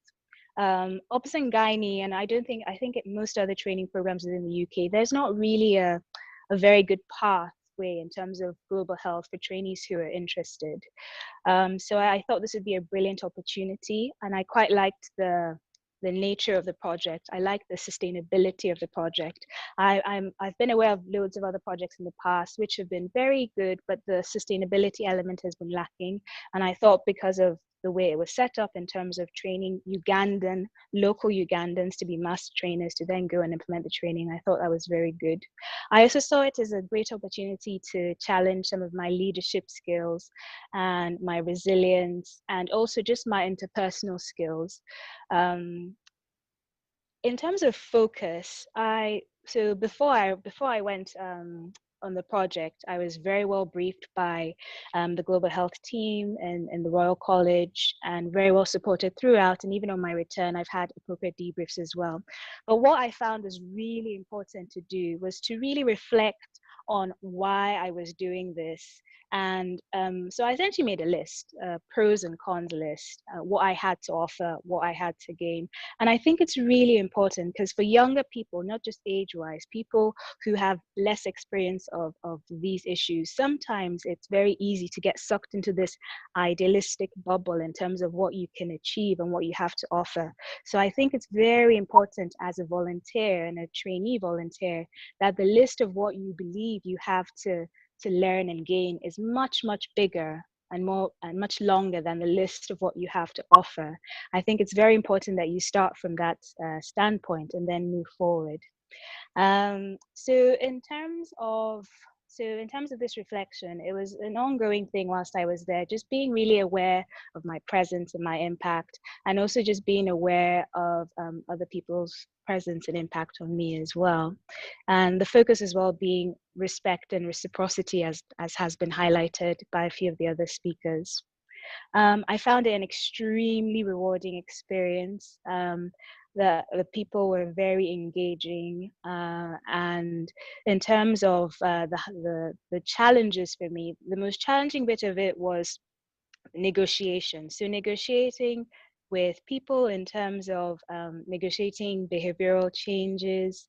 Obs and Gynae, and I think most other training programs within the UK, there's not really a very good pathway in terms of global health for trainees who are interested. So I thought this would be a brilliant opportunity, and I quite liked the nature of the project. I like the sustainability of the project. I've been aware of loads of other projects in the past which have been very good, but the sustainability element has been lacking. And I thought because of the way it was set up in terms of training local Ugandans to be master trainers to then go and implement the training, I thought that was very good. I also saw it as a great opportunity to challenge some of my leadership skills and my resilience and also just my interpersonal skills. In terms of focus, so before I went on the project, I was very well briefed by the global health team and the Royal College, and very well supported throughout. And even on my return, I've had appropriate debriefs as well. But what I found was really important to do was to really reflect on why I was doing this. And so I essentially made a list, pros and cons list, what I had to offer, what I had to gain. And I think it's really important because for younger people, not just age-wise, people who have less experience of these issues, sometimes it's very easy to get sucked into this idealistic bubble in terms of what you can achieve and what you have to offer. So I think it's very important as a volunteer and a trainee volunteer that the list of what you believe you have to learn and gain is much, much bigger and more and much longer than the list of what you have to offer. I think it's very important that you start from that standpoint and then move forward. So in terms of this reflection, it was an ongoing thing whilst I was there, just being really aware of my presence and my impact, and also just being aware of other people's presence and impact on me as well. And the focus as well being respect and reciprocity, as has been highlighted by a few of the other speakers. I found it an extremely rewarding experience. The people were very engaging, and in terms of the challenges for me, the most challenging bit of it was negotiation. So negotiating with people in terms of negotiating behavioral changes,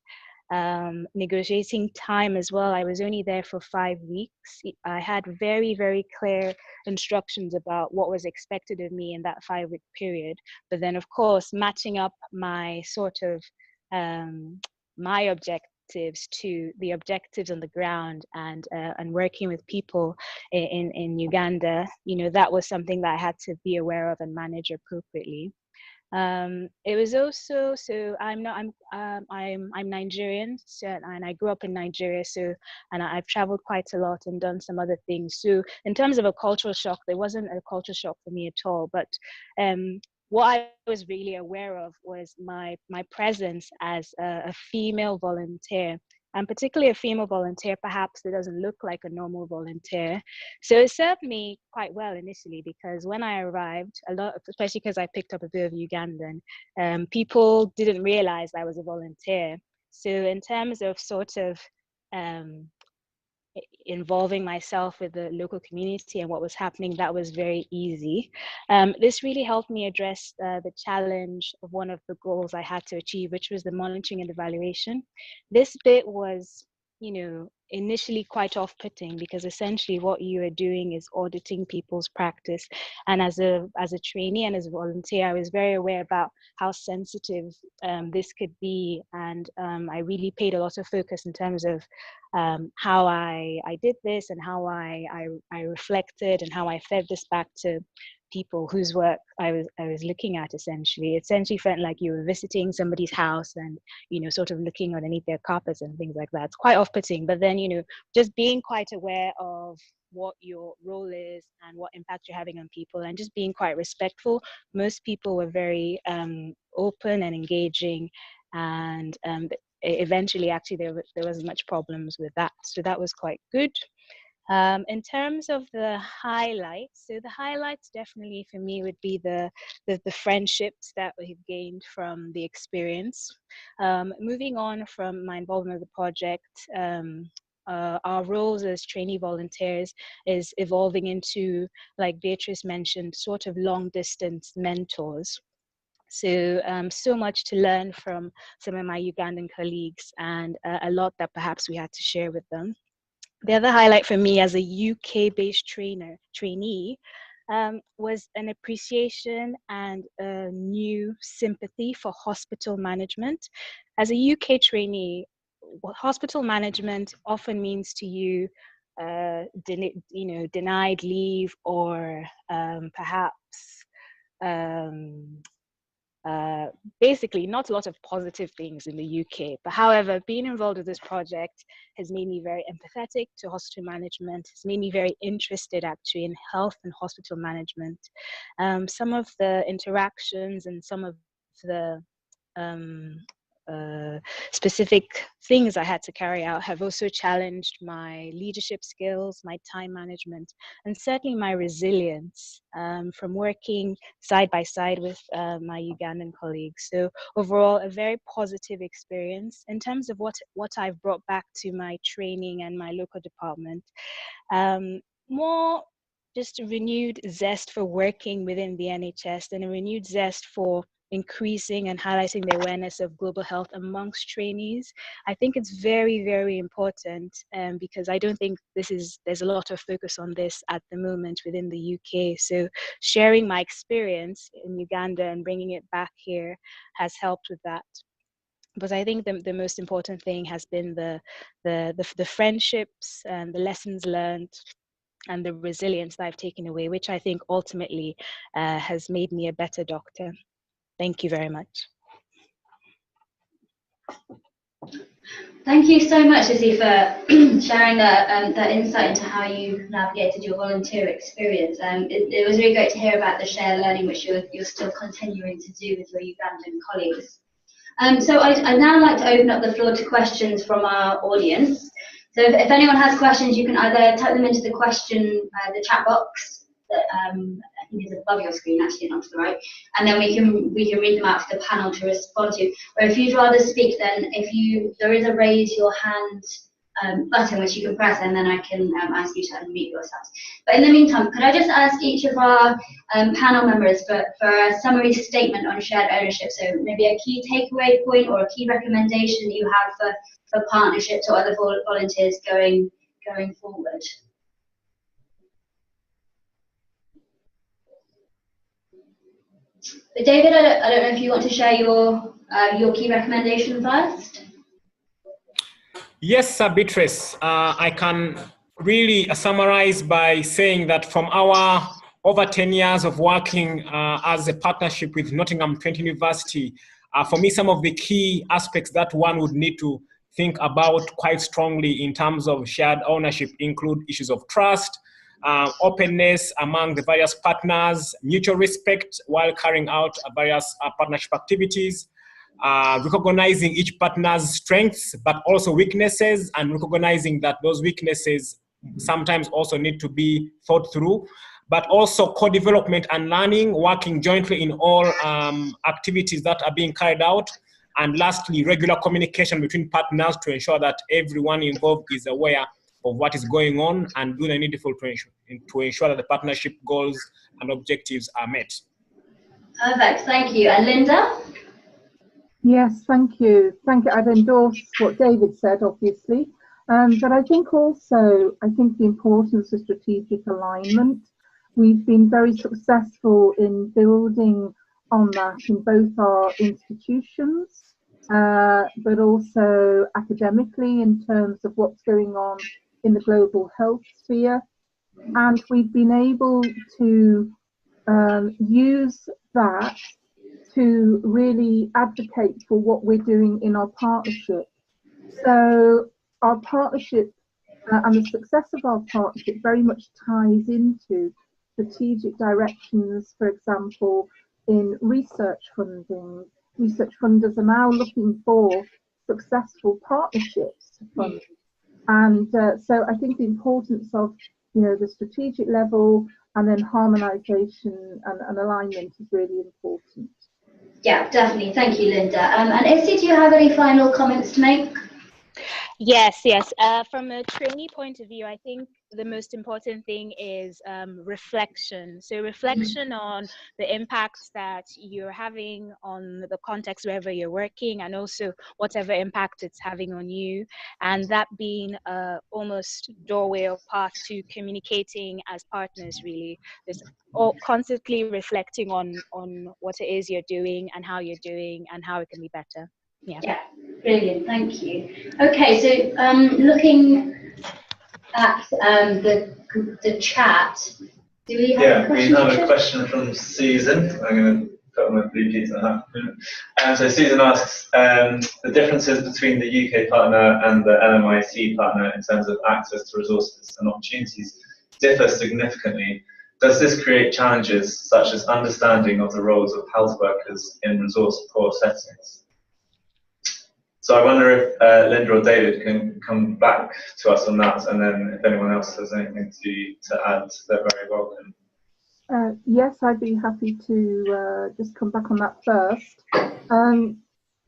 negotiating time as well. I was only there for 5 weeks. I had very, very clear instructions about what was expected of me in that 5-week period. But then, of course, matching up my sort of my objectives to the objectives on the ground, and working with people in Uganda, you know, that was something that I had to be aware of and manage appropriately. It was also, so I'm Nigerian, so, and I grew up in Nigeria, so, and I've traveled quite a lot and done some other things. So in terms of a cultural shock, there wasn't a cultural shock for me at all. But what I was really aware of was my presence as a female volunteer, and particularly a female volunteer perhaps that doesn't look like a normal volunteer. So it served me quite well initially, because when I arrived, a lot, especially because I picked up a bit of Ugandan, people didn't realize I was a volunteer. So in terms of sort of involving myself with the local community and what was happening, that was very easy. This really helped me address the challenge of one of the goals I had to achieve, which was the monitoring and evaluation. This bit was, you know, initially quite off-putting, because essentially what you are doing is auditing people's practice. And as a trainee and as a volunteer, I was very aware about how sensitive this could be. And I really paid a lot of focus in terms of how I did this, and how I reflected, and how I fed this back to people whose work I was looking at. Essentially, it essentially felt like you were visiting somebody's house and, you know, sort of looking underneath their carpets and things like that. It's quite off-putting, but then, you know, just being quite aware of what your role is and what impact you're having on people, and just being quite respectful. Most people were very open and engaging, and eventually actually there wasn't much problems with that, so that was quite good. In terms of the highlights, so the highlights definitely for me would be the friendships that we've gained from the experience. Moving on from my involvement with the project, our roles as trainee volunteers is evolving into, like Beatrice mentioned, sort of long distance mentors. So so much to learn from some of my Ugandan colleagues, and a lot that perhaps we had to share with them. The other highlight for me as a UK-based trainee was an appreciation and a new sympathy for hospital management. As a UK trainee, hospital management often means to you, denied leave, or perhaps basically not a lot of positive things in the UK. But however, being involved with this project has made me very empathetic to hospital management, has made me very interested actually in health and hospital management. Some of the interactions and some of the specific things I had to carry out have also challenged my leadership skills, my time management, and certainly my resilience from working side by side with my Ugandan colleagues. So overall, a very positive experience in terms of what I've brought back to my training and my local department. More just a renewed zest for working within the NHS and a renewed zest for increasing and highlighting the awareness of global health amongst trainees. I think it's very, very important because I don't think there's a lot of focus on this at the moment within the UK. So sharing my experience in Uganda and bringing it back here has helped with that. But I think the most important thing has been the friendships and the lessons learned and the resilience that I've taken away, which I think ultimately has made me a better doctor. Thank you very much. Thank you so much, Izzy, for sharing that insight into how you navigated your volunteer experience. It was really great to hear about the shared learning which you're still continuing to do with your Ugandan colleagues. So I'd now like to open up the floor to questions from our audience. So if anyone has questions, you can either type them into the the chat box that I think is above your screen, actually, not to the right, and then we can read them out to the panel to respond to. Or if you'd rather speak, then there is a raise your hand button which you can press, and then I can ask you to unmute yourselves. But in the meantime, could I just ask each of our panel members for a summary statement on shared ownership? So maybe a key takeaway point or a key recommendation that you have for partnerships or other volunteers going forward. David, I don't know if you want to share your key recommendation first. Yes, Beatrice. I can really summarize by saying that from our over 10 years of working as a partnership with Nottingham Trent University, for me, some of the key aspects that one would need to think about quite strongly in terms of shared ownership include issues of trust, openness among the various partners, mutual respect while carrying out various partnership activities, recognizing each partner's strengths, but also weaknesses, and recognizing that those weaknesses sometimes also need to be thought through, but also co-development and learning, working jointly in all activities that are being carried out. And lastly, regular communication between partners to ensure that everyone involved is aware of what is going on and do the needful to ensure that the partnership goals and objectives are met. Perfect, thank you. And Linda? Yes, thank you. Thank you. I'd endorse what David said, obviously. But I think also, the importance of strategic alignment. We've been very successful in building on that in both our institutions, but also academically in terms of what's going on in the global health sphere. And we've been able to use that to really advocate for what we're doing in our partnership. So our partnership and the success of our partnership very much ties into strategic directions, for example, in research funding. Research funders are now looking for successful partnerships to fund. And so I think the importance of the strategic level and then harmonisation and alignment is really important. Yeah, definitely. Thank you, Linda. And Izzy, do you have any final comments to make? Yes. From a trainee point of view, I think the most important thing is reflection. So reflection on the impacts that you're having on the context wherever you're working, and also whatever impact it's having on you, and that being almost doorway or path to communicating as partners. Really, there's constantly reflecting on what it is you're doing and how you're doing and how it can be better. Yeah, brilliant, thank you. Okay, so looking at the chat, do we have a question? We have a question from Susan. I'm going to put on my Bluetooth on that. So Susan asks, the differences between the UK partner and the LMIC partner in terms of access to resources and opportunities differ significantly. Does this create challenges such as understanding of the roles of health workers in resource-poor settings? So I wonder if Linda or David can come back to us on that, and then if anyone else has anything to add, they're very welcome. Yes, I'd be happy to just come back on that first.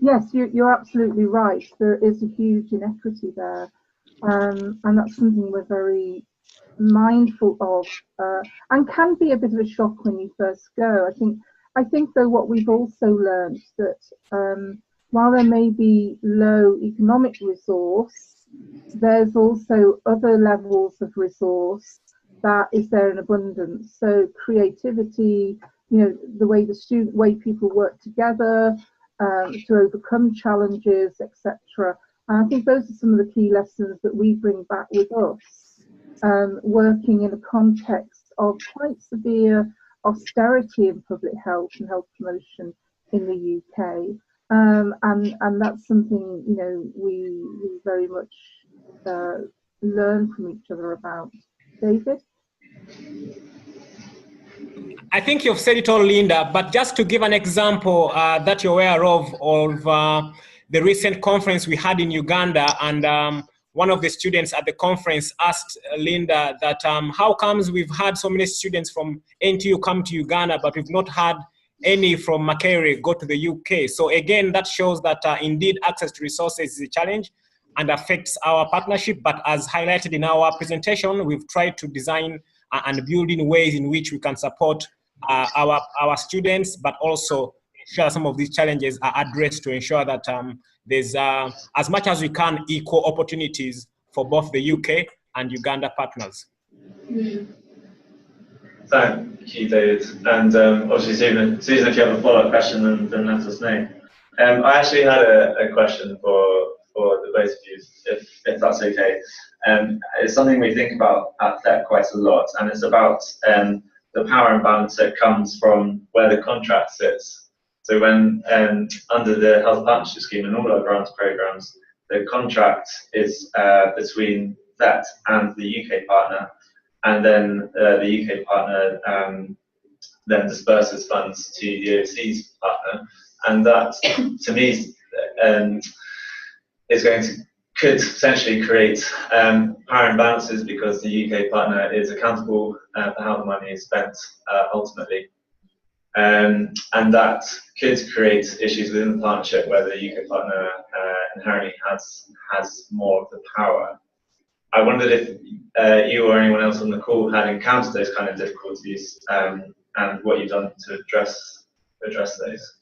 Yes, you're absolutely right. There is a huge inequity there, and that's something we're very mindful of, and can be a bit of a shock when you first go. I think though what we've also learned that while there may be low economic resource, there's also other levels of resource that is there in abundance. So creativity, the way people work together to overcome challenges, etc. And I think those are some of the key lessons that we bring back with us, working in a context of quite severe austerity in public health and health promotion in the UK. And that's something we very much learn from each other about. David? I think you've said it all, Linda, but just to give an example that you're aware of the recent conference we had in Uganda, and one of the students at the conference asked Linda that how comes we've had so many students from NTU come to Uganda, but we've not had any from Makerere go to the UK. So again, that shows that indeed access to resources is a challenge and affects our partnership. But as highlighted in our presentation, we've tried to design and build in ways in which we can support our students, but also ensure some of these challenges are addressed to ensure that there's, as much as we can, equal opportunities for both the UK and Uganda partners. Thank you, David. And obviously, Susan, if you have a follow-up question, then let us know. I actually had a question for the both of you, if that's okay. It's something we think about at THET quite a lot, and it's about the power imbalance that comes from where the contract sits. So when under the Health Partnership Scheme and all our grants programs, the contract is between THET and the UK partner, and then the UK partner then disperses funds to the overseas partner, and that to me could potentially create power imbalances because the UK partner is accountable for how the money is spent ultimately. And that could create issues within the partnership where the UK partner inherently has more of the power. I wondered if you or anyone else on the call had encountered those kind of difficulties and what you've done to address those.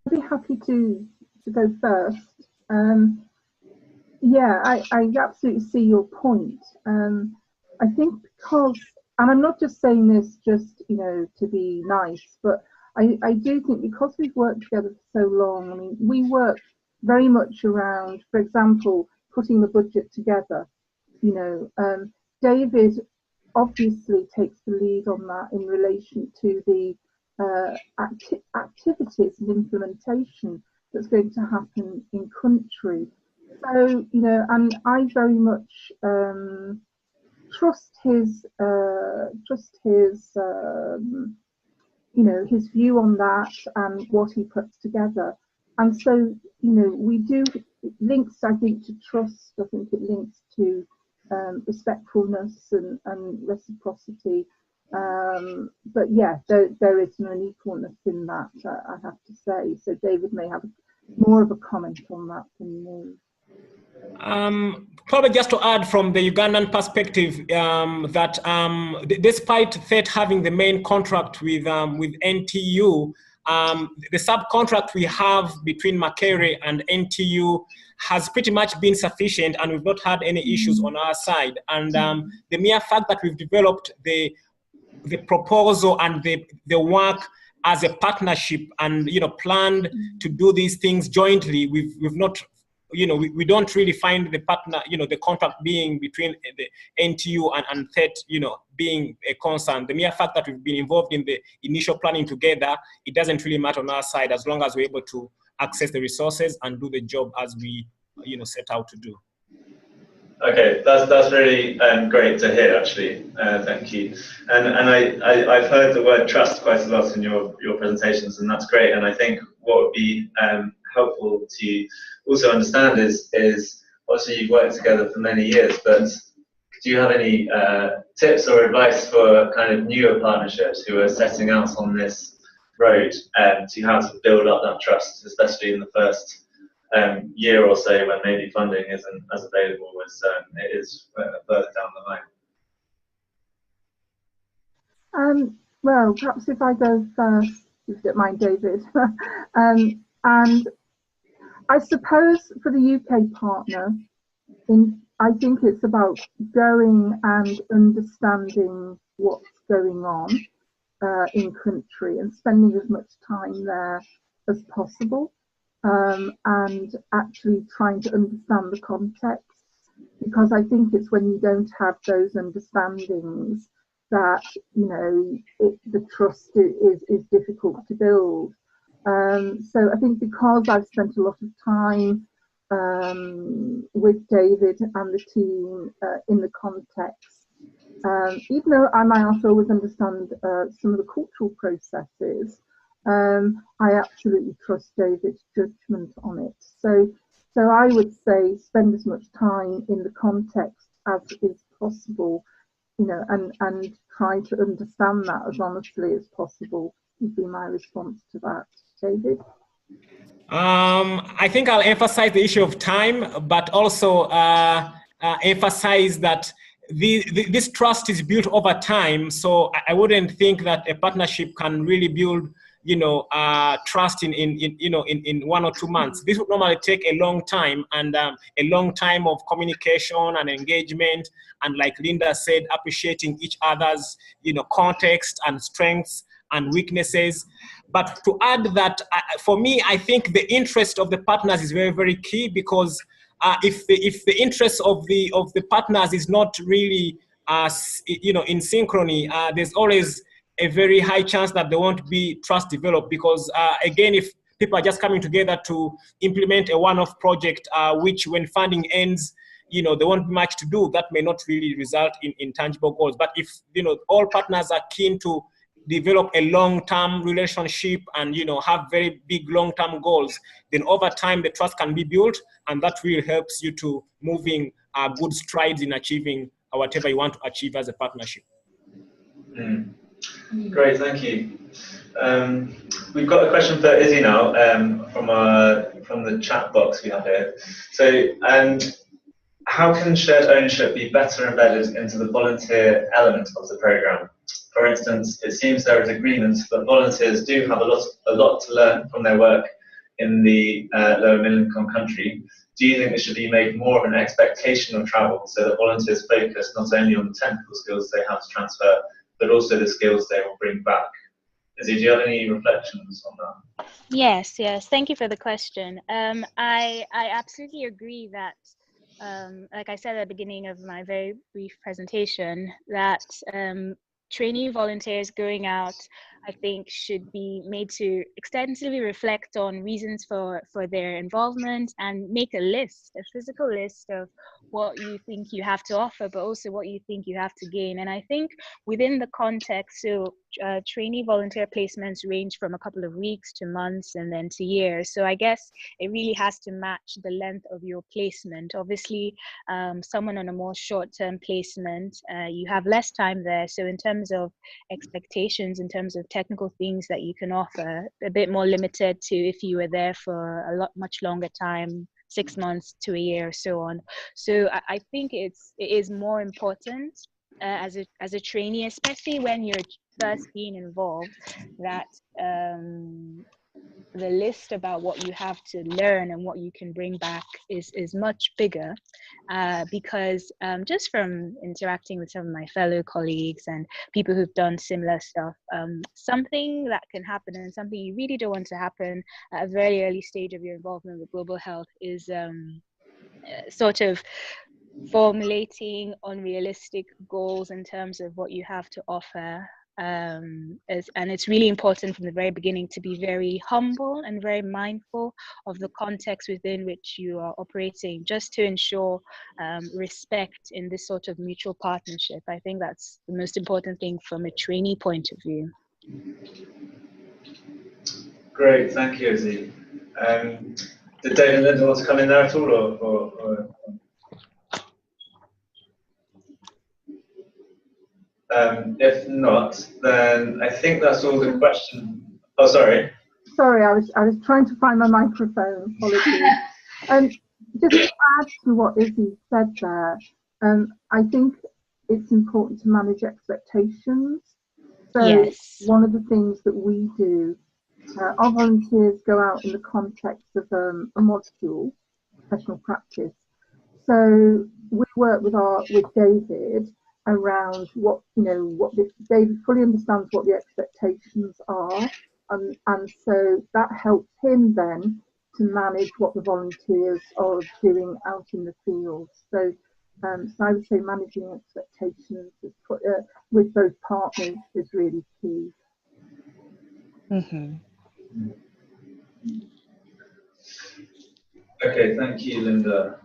I'd be happy to go first. Yeah, I absolutely see your point. I think because, and I'm not just saying this just to be nice, but I do think because we've worked together for so long. I mean, we work very much around, for example, putting the budget together. David obviously takes the lead on that in relation to the activities and implementation that's going to happen in country. So, and I very much trust his his view on that and what he puts together. And so, we do links, I think, to trust. I think it links to respectfulness and reciprocity. But yeah, there is an unequalness in that, I have to say. So David may have more of a comment on that than me. Probably just to add from the Ugandan perspective, that despite THET having the main contract with NTU, the subcontract we have between Makerere and NTU has pretty much been sufficient, and we've not had any issues on our side. And the mere fact that we've developed the proposal and the work as a partnership and planned to do these things jointly, we've not. We don't really find the partner, the contract being between the NTU and THET, being a concern. The mere fact that we've been involved in the initial planning together, it doesn't really matter on our side as long as we're able to access the resources and do the job as we, set out to do. Okay, that's really great to hear, actually. Thank you. And I've heard the word trust quite a lot in your presentations, and that's great. And I think what would be helpful to also understand is obviously you've worked together for many years, but do you have any tips or advice for kind of newer partnerships who are setting out on this road to how to build up that trust, especially in the first year or so when maybe funding isn't as available as it is further down the line? Well, perhaps if I go first, if you don't mind, David. And I suppose for the UK partner, I think it's about going and understanding what's going on in country and spending as much time there as possible, and actually trying to understand the context, because I think it's when you don't have those understandings that, you know, the trust is difficult to build. So I think because I've spent a lot of time with David and the team in the context, even though I might not always understand some of the cultural processes, I absolutely trust David's judgment on it. So I would say spend as much time in the context as is possible, you know, and try to understand that as honestly as possible would be my response to that. David? I think I'll emphasize the issue of time, but also emphasize that this trust is built over time. So I wouldn't think that a partnership can really build, you know, trust in 1 or 2 months. This would normally take a long time, and a long time of communication and engagement, and like Linda said, appreciating each other's, you know, context and strengths and weaknesses. But to add that, for me, I think the interest of the partners is very, very key, because if the interest of the partners is not really, you know, in synchrony, there's always a very high chance that there won't be trust developed. Because again, if people are just coming together to implement a one-off project, which when funding ends, you know, there won't be much to do, that may not really result in tangible goals. But if, you know, all partners are keen to develop a long-term relationship and, you know, have very big long-term goals, then over time the trust can be built, and that really helps you to moving good strides in achieving whatever you want to achieve as a partnership. Great, thank you. We've got a question for Izzy now from the chat box we have here. So, how can shared ownership be better embedded into the volunteer element of the programme? For instance, it seems there is agreement that volunteers do have a lot to learn from their work in the lower middle income country. Do you think there should be made more of an expectation of travel, so that volunteers focus not only on the technical skills they have to transfer, but also the skills they will bring back? Izzy, do you have any reflections on that? Yes. Thank you for the question. I absolutely agree that, like I said at the beginning of my very brief presentation, that trainee volunteers going out, I think, should be made to extensively reflect on reasons for their involvement, and make a physical list of what you think you have to offer, but also what you think you have to gain. And I think within the context, so trainee volunteer placements range from a couple of weeks to months and then to years. So I guess it really has to match the length of your placement. Obviously, someone on a more short-term placement, you have less time there. So in terms of expectations, in terms of technical things that you can offer, a bit more limited to if you were there for a much longer time, 6 months to a year, so on. So I think it is more important as a trainee, especially when you're first being involved, that the list about what you have to learn and what you can bring back is much bigger, because just from interacting with some of my fellow colleagues and people who've done similar stuff, something that can happen, and something you really don't want to happen at a very early stage of your involvement with global health, is sort of formulating unrealistic goals in terms of what you have to offer. And it's really important from the very beginning to be very humble and very mindful of the context within which you are operating, just to ensure respect in this sort of mutual partnership. I think that's the most important thing from a trainee point of view. Great, thank you, Izzy. Did Dave and Linda want to come in there at all, or if not, then I think that's all the questions. Oh, sorry. Sorry, I was trying to find my microphone. Apologies. Just to add to what Izzy said there, I think it's important to manage expectations. So Yes. one of the things that we do, our volunteers go out in the context of a module, professional practice. So we work with David around what David fully understands what the expectations are, and so that helps him then to manage what the volunteers are doing out in the field. So, so I would say managing expectations with both partners is really key. Mm-hmm. Okay, thank you, Linda.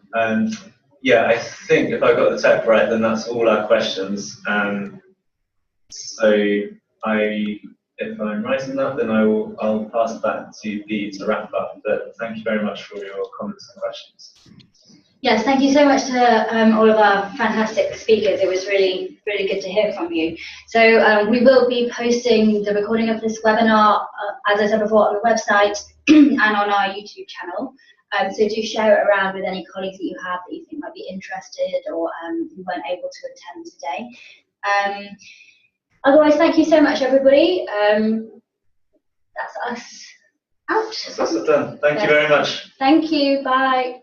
Yeah, I think if I got the tech right, then that's all our questions. So if I'm right in that, then I'll pass back to Bea to wrap up. But thank you very much for your comments and questions. Yes, thank you so much to all of our fantastic speakers. It was really, really good to hear from you. So we will be posting the recording of this webinar, as I said before, on the website and on our YouTube channel. So do share it around with any colleagues that you have that you think might be interested or who weren't able to attend today. Otherwise, thank you so much, everybody. That's us out. That's us done. Thank you very much. Thank you. Bye.